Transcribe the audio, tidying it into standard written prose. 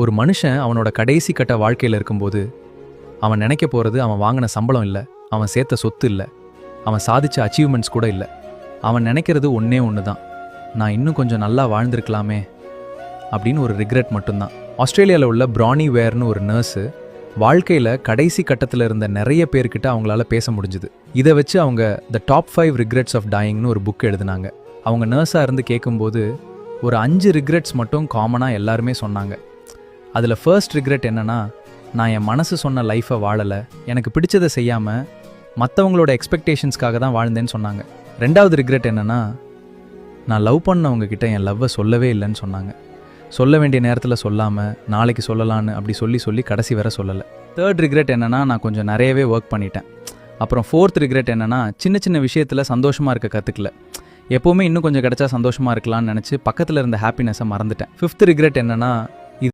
ஒரு மனுஷன் அவனோட கடைசி கட்ட வாழ்க்கையில் இருக்கும்போது அவன் நினைக்க போகிறது அவன் வாங்கின சம்பளம் இல்லை, அவன் சேர்த்த சொத்து இல்லை, அவன் சாதிச்ச அச்சீவ்மெண்ட்ஸ் கூட இல்லை. அவன் நினைக்கிறது ஒன்றே ஒன்று தான், நான் இன்னும் கொஞ்சம் நல்லா வாழ்ந்திருக்கலாமே அப்படின்னு ஒரு ரிக்ரெட் மட்டும்தான். ஆஸ்திரேலியாவில் உள்ள பிரானி வேர்னு ஒரு நர்ஸு வாழ்க்கையில் கடைசி கட்டத்தில் இருந்த நிறைய பேர்கிட்ட அவங்களால பேச முடிஞ்சுது. இதை வச்சு அவங்க த டாப் 5 ரிக்ரெட்ஸ் ஆஃப் டையிங்னு ஒரு புக் எழுதினாங்க. அவங்க நர்ஸாக இருந்து கேட்கும்போது ஒரு 5 ரிக்ரெட்ஸ் மட்டும் காமனாக எல்லாருமே சொன்னாங்க. அதில் ஃபர்ஸ்ட் ரிக்ரெட் என்னென்னா, நான் என் மனசு சொன்ன லைஃப்பை வாழலை, எனக்கு பிடிச்சதை செய்யாமல் மற்றவங்களோட எக்ஸ்பெக்டேஷன்ஸ்க்காக தான் வாழ்ந்தேன்னு சொன்னாங்க. ரெண்டாவது ரிக்ரெட் என்னென்னா, நான் லவ் பண்ணவங்கக்கிட்ட என் லவ்வை சொல்லவே இல்லைன்னு சொன்னாங்க. சொல்ல வேண்டிய நேரத்தில் சொல்லாமல் நாளைக்கு சொல்லலான்னு அப்படி சொல்லி கடைசி வரை சொல்லலை. தேர்ட் ரிக்ரெட் என்னென்னா, நான் கொஞ்சம் நிறையவே ஒர்க் பண்ணிட்டேன். அப்புறம் ஃபோர்த் ரிக்ரெட் என்னென்னா, சின்ன சின்ன விஷயத்தில் சந்தோஷமாக இருக்க கற்றுக்கல. எப்போவுமே இன்னும் கொஞ்சம் கிடச்சா சந்தோஷமாக இருக்கலாம்னு நினச்சி பக்கத்தில் இருந்த ஹாப்பினஸை மறந்துட்டேன். ஃபிஃப்த் ரிக்ரெட் என்னென்னா,